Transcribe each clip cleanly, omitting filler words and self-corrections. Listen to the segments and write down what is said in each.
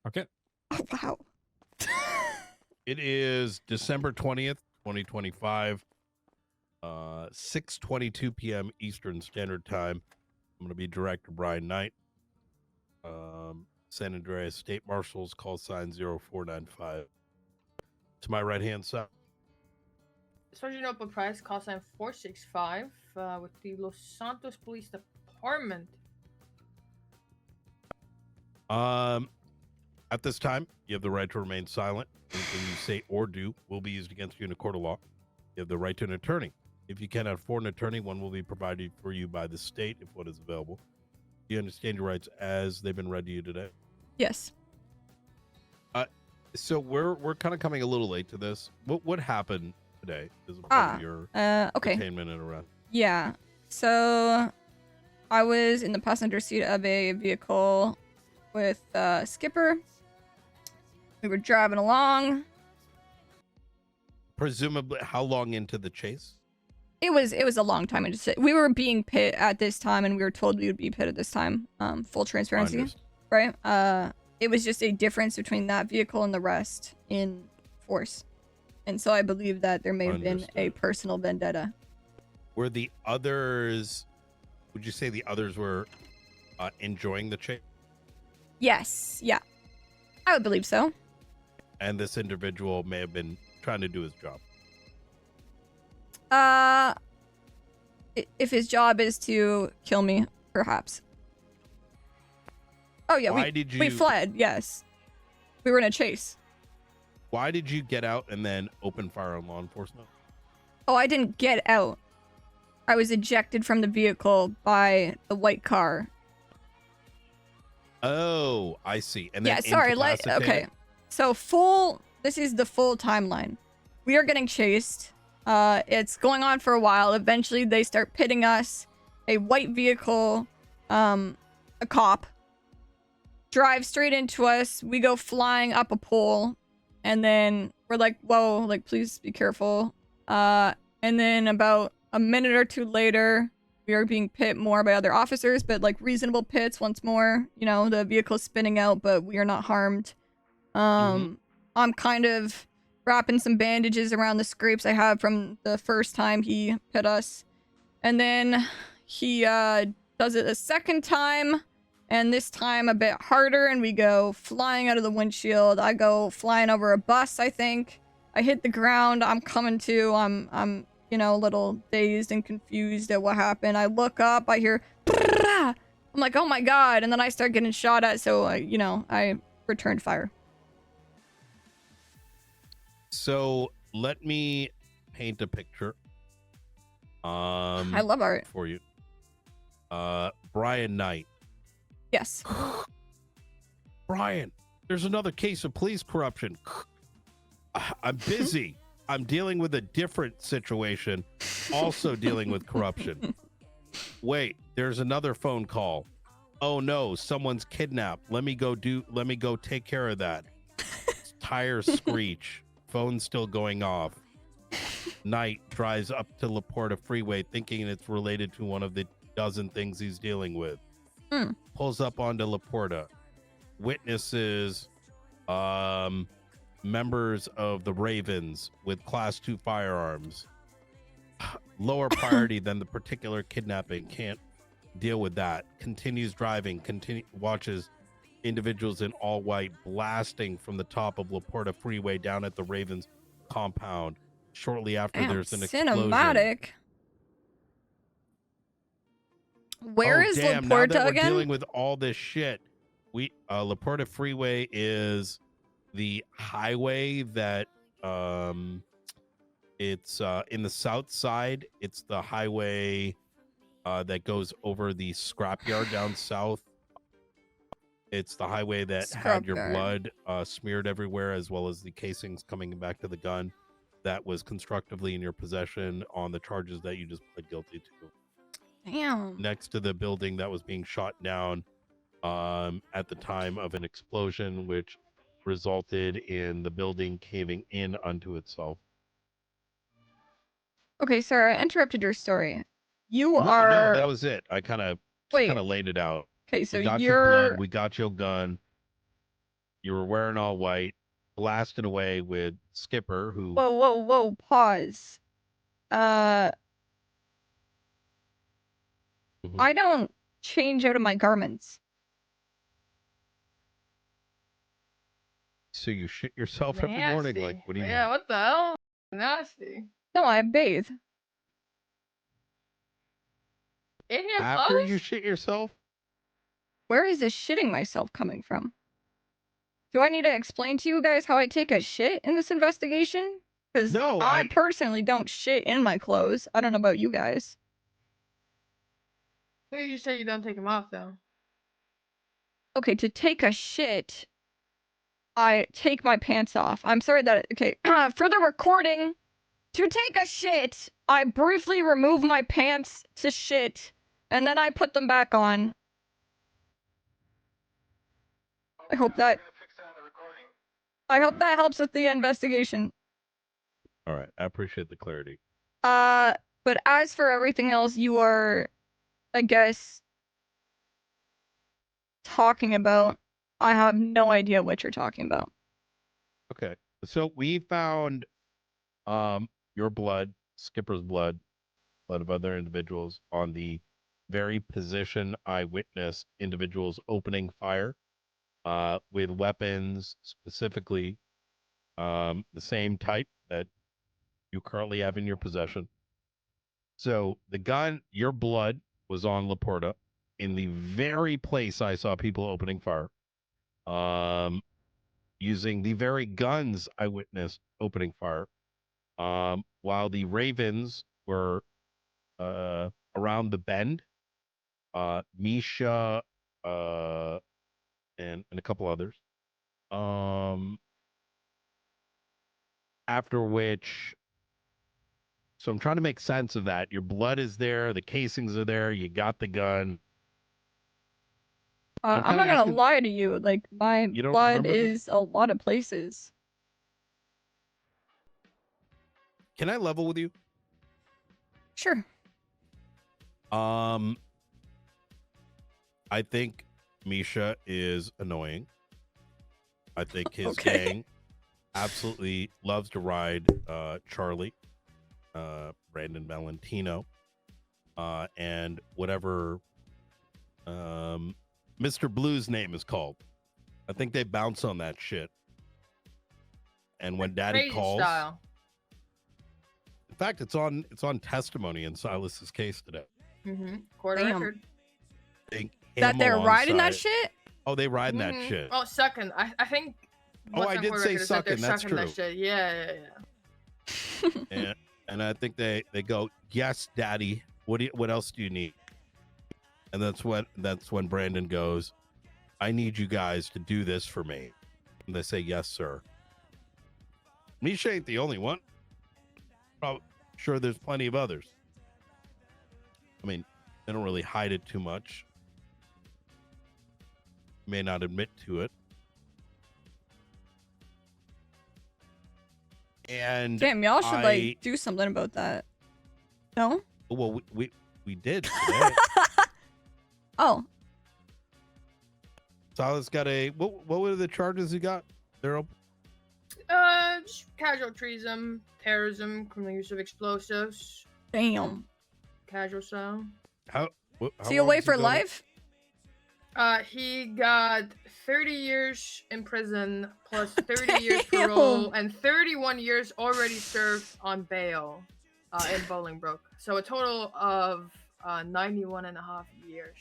Okay. Oh, wow. It is December 20th, 2025, 6:22 p.m. Eastern Standard Time. I'm going to be Director Brian Knight. San Andreas State Marshals, call sign 0495. To my right-hand side. Sergeant Open Price, call sign 465 with the Los Santos Police Department. At this time, you have the right to remain silent. Anything you say or do will be used against you in a court of law. You have the right to an attorney. If you cannot afford an attorney, one will be provided for you by the state if one is available. Do you understand your rights as they've been read to you today? Yes. So we're kind of coming a little late to this. What happened today as a part of your okay. entertainment and arrest? Yeah. So I was in the passenger seat of a vehicle with Skipper. We were driving along. Presumably, how long into the chase? It was a long time. We were being pit at this time, and we were told we would be pit at this time. Full transparency, right? It was just a difference between that vehicle and the rest in force, and so I believe that there may have been a personal vendetta. Were the others? Would you say the others were enjoying the chase? Yes. Yeah, I would believe so. And this individual may have been trying to do his job. If his job is to kill me, perhaps. Oh yeah, we fled. Yes, we were in a chase. Why did you get out and then open fire on law enforcement? Oh, I didn't get out. I was ejected from the vehicle by the white car. Oh, I see. And then yeah, sorry. Okay, so this is the full timeline. We are getting chased. It's going on for a while. Eventually, they start pitting us. A white vehicle, a cop, drives straight into us. We go flying up a pole, and then we're like, "Whoa! Like, please be careful." And then about a minute or two later, we are being pit more by other officers, but like reasonable pits once more. You know, the vehicle's spinning out, but we are not harmed. I'm kind of wrapping some bandages around the scrapes I have from the first time he pit us. And then he does it a second time, and this time a bit harder, and we go flying out of the windshield. I go flying over a bus, I think. I hit the ground. I'm coming to. I'm you know, a little dazed and confused at what happened. I look up. I hear... I'm like, oh my god. And then I start getting shot at, so, you know, I returned fire. So let me paint a picture. I love art. For you. Brian Knight. Yes. Brian, there's another case of police corruption. I'm busy. I'm dealing with a different situation, also dealing with corruption. Wait, there's another phone call. Oh no, someone's kidnapped. Let me go take care of that. Tires screech. Phone's still going off. Knight drives up to La Porta Freeway thinking it's related to one of the dozen things he's dealing with. Pulls up onto La Porta. Witnesses members of the Ravens with Class 2 firearms. Lower priority than the particular kidnapping. Can't deal with that. Continues driving. Watches individuals in all white blasting from the top of La Porta Freeway down at the Ravens compound. Shortly after, there's an explosion. Cinematic. Where is La Porta now that again? We're dealing with all this shit. La Porta Freeway is the highway that it's in the south side. It's the highway that goes over the scrapyard down south. It's the highway that had your blood smeared everywhere, as well as the casings coming back to the gun that was constructively in your possession on the charges that you just pled guilty to. Damn. Next to the building that was being shot down at the time of an explosion, which resulted in the building caving in unto itself. Okay, sir, I interrupted your story. No, that was it. I kind of laid it out. Okay, so we got you're... your blood, we got your gun. You were wearing all white, blasting away with Skipper, who. Whoa, pause. Mhm. I don't change out of my garments. So you shit yourself every morning? Like, what do you mean? Yeah, what the hell? Nasty. No, I bathe. In your After you clothes? shit yourself? Where is this shitting myself coming from? Do I need to explain to you guys how I take a shit in this investigation? Because No, I personally don't shit in my clothes. I don't know about you guys. Why did you say you don't take them off, though? Okay, to take a shit, I take my pants off. I'm sorry that... Okay, for the recording, to take a shit, I briefly remove my pants to shit, and then I put them back on. I hope that helps with the investigation. All right, I appreciate the clarity. But as for everything else you are, I guess, talking about, I have no idea what you're talking about. Okay, so we found your blood, Skipper's blood of other individuals on the very position I witnessed individuals opening fire with weapons, specifically the same type that you currently have in your possession. So the gun, your blood was on Laporta in the very place I saw people opening fire, using the very guns I witnessed opening fire, while the Ravens were around the bend. Misha, and a couple others. After which, so I'm trying to make sense of that. Your blood is there, the casings are there, you got the gun. I'm kinda not gonna asking- lie to you, like, my You don't blood remember this? is a lot of places. Can I level with you? Sure. I think Misha is annoying. I think his Okay. gang absolutely loves to ride Charlie, Brandon Valentino, and whatever Mr. Blue's name is called. I think they bounce on that shit. And when Daddy Crazy calls, style. in fact, it's on testimony in Silas's case today. Court Damn. record. That they're riding that alongside- shit? Oh, they riding that shit. Oh, sucking. I think. Oh, what's I on did court say record is that they're sucking, that's sucking that true. shit. Yeah. And I think they go, yes, Daddy. What else do you need? And that's when Brandon goes, I need you guys to do this for me. And they say, yes, sir. Misha ain't the only one. Probably sure there's plenty of others. I mean, they don't really hide it too much. May not admit to it. And Damn, y'all should like do something about that. No? Well, we did today. Oh. Silas got a what were the charges he got? Daryl? Just casual treason, terrorism, criminal use of explosives. Damn. Casual style. How Is he away for life? He got 30 years in prison plus 30 years parole and 31 years already served on bail in Bolingbroke. So a total of 91 and a half years.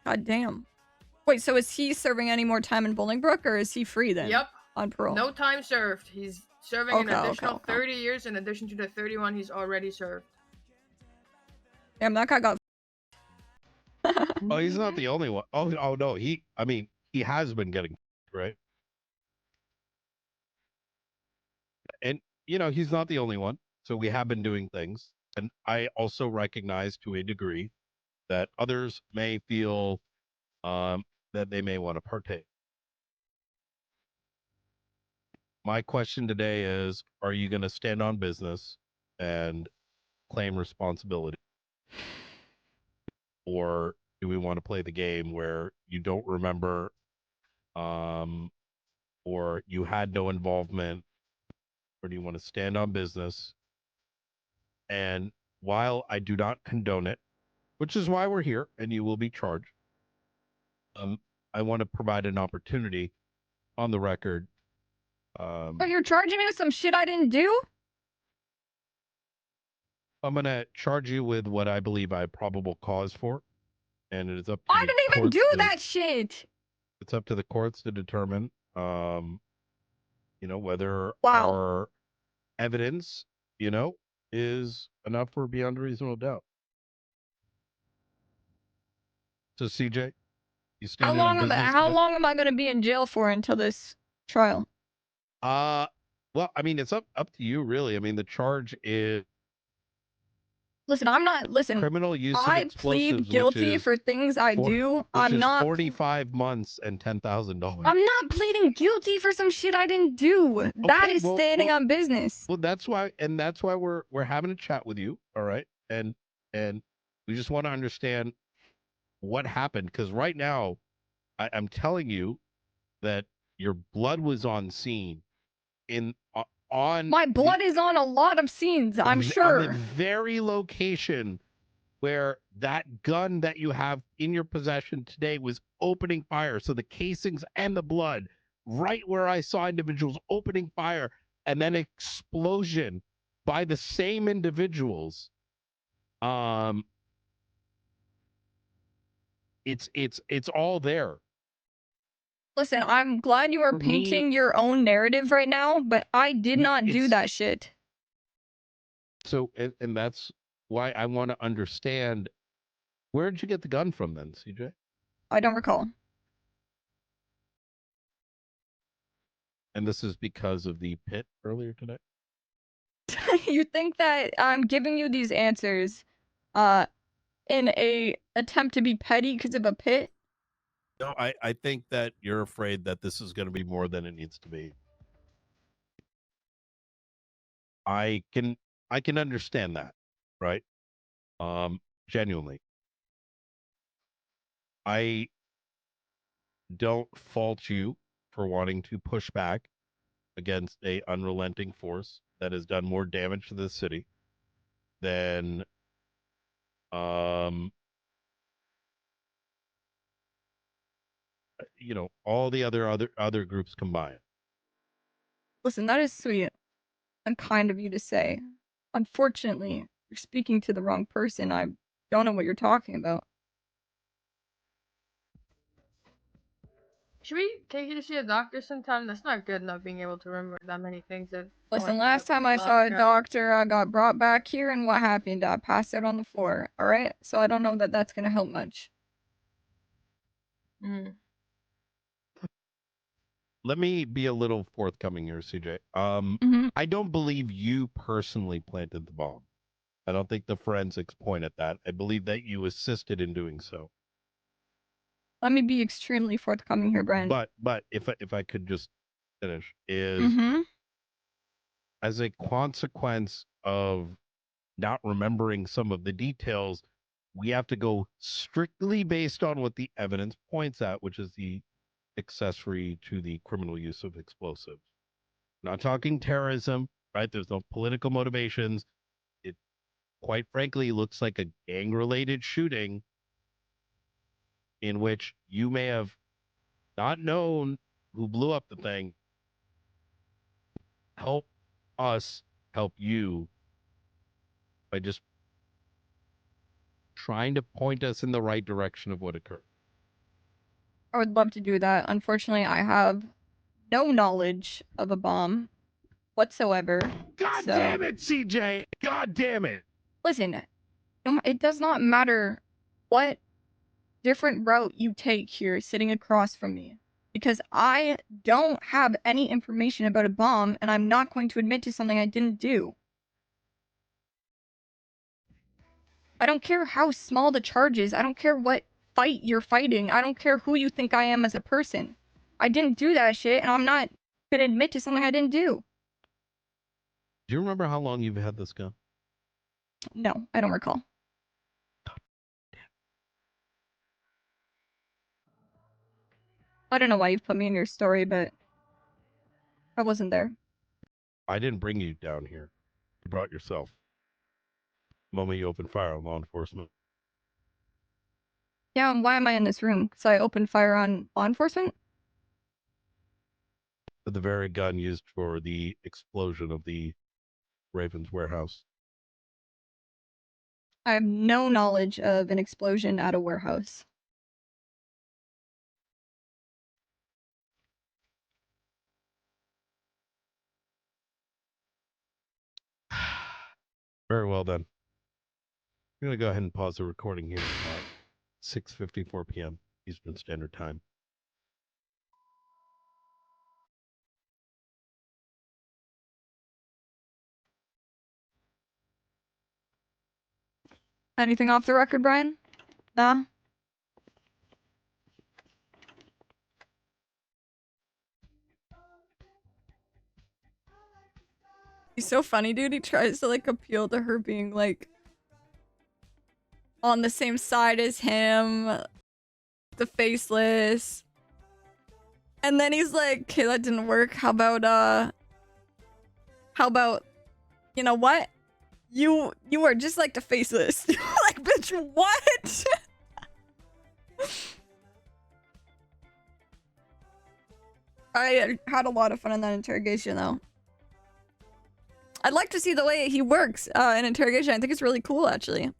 God damn. Wait, so is he serving any more time in Bolingbroke or is he free then? Yep. On parole. No time served. He's serving an additional 30 years in addition to the 31 he's already served. Damn, that guy got Oh, he's not the only one. Oh no, he has been getting right. And he's not the only one. So we have been doing things. And I also recognize to a degree that others may feel that they may want to partake. My question today is, are you going to stand on business and claim responsibility? Or do we want to play the game where you don't remember or you had no involvement, or do you want to stand on business? And while I do not condone it, which is why we're here, and you will be charged, I want to provide an opportunity on the record. Oh, you're charging me with some shit I didn't do? I'm going to charge you with what I believe I have probable cause for, and it is up to I the didn't even courts do to, that shit. It's up to the courts to determine, whether Wow. our evidence, is enough for beyond a reasonable doubt. So, CJ, you How standing on long business? am I gonna be in jail for until this trial? Well, I mean, it's up to you, really. I mean, the charge is Listen, criminal use of I explosives, plead guilty for things I do. which I'm is not 45 months and $10,000. I'm not pleading guilty for some shit I didn't do. That Okay, is standing on business. Well, that's why we're having a chat with you, all right? And we just want to understand what happened, because right now I'm telling you that your blood was on scene on My blood is on a lot of scenes, I'm on the sure. very location where that gun that you have in your possession today was opening fire. So the casings and the blood, right where I saw individuals opening fire, and then explosion by the same individuals. It's all there. Listen, I'm glad you are For me, painting your own narrative right now, but I did not do that shit. So, and that's why I want to understand, where did you get the gun from then, CJ? I don't recall. And this is because of the pit earlier today? You think that I'm giving you these answers in a attempt to be petty because of a pit? No, I think that you're afraid that this is going to be more than it needs to be. I can understand that, right? Genuinely. I don't fault you for wanting to push back against a unrelenting force that has done more damage to the city than all the other groups combined. Listen, that is sweet and kind of you to say. Unfortunately, you're speaking to the wrong person. I don't know what you're talking about. Should we take you to see a doctor sometime? That's not good, not being able to remember that many things. Listen, last time I saw a doctor, I got brought back here, and what happened? I passed out on the floor, alright? So I don't know that that's gonna help much. Let me be a little forthcoming here, CJ. I don't believe you personally planted the bomb. I don't think the forensics point at that. I believe that you assisted in doing so. Let me be extremely forthcoming here, Brian. But if I could just finish, is as a consequence of not remembering some of the details, we have to go strictly based on what the evidence points at, which is the accessory to the criminal use of explosives. Not talking terrorism, right? There's no political motivations. It, quite frankly, looks like a gang-related shooting in which you may have not known who blew up the thing. Help us help you by just trying to point us in the right direction of what occurred. I would love to do that. Unfortunately, I have no knowledge of a bomb whatsoever. God damn it, CJ! God damn it! Listen, it does not matter what different route you take here sitting across from me, because I don't have any information about a bomb, and I'm not going to admit to something I didn't do. I don't care how small the charge is. I don't care what fight you're fighting. I don't care who you think I am as a person. I didn't do that shit, and I'm not gonna admit to something I didn't do. Do you remember how long you've had this gun? No, I don't recall. I don't know why you put me in your story, but I wasn't there. I didn't bring you down here. You brought yourself. The moment you opened fire on law enforcement. Yeah, and why am I in this room? Because I opened fire on law enforcement? The very gun used for the explosion of the Ravens warehouse. I have no knowledge of an explosion at a warehouse. Very well then. I'm going to go ahead and pause the recording here at 6:54 p.m. Eastern Standard Time. Anything off the record, Brian? Nah? He's so funny, dude. He tries to, like, appeal to her being, like, on the same side as him. The faceless. And then he's like, okay, that didn't work. How about, you know what? You are just like the faceless. Like, bitch, what? I had a lot of fun in that interrogation, though. I'd like to see the way he works in interrogation. I think it's really cool, actually.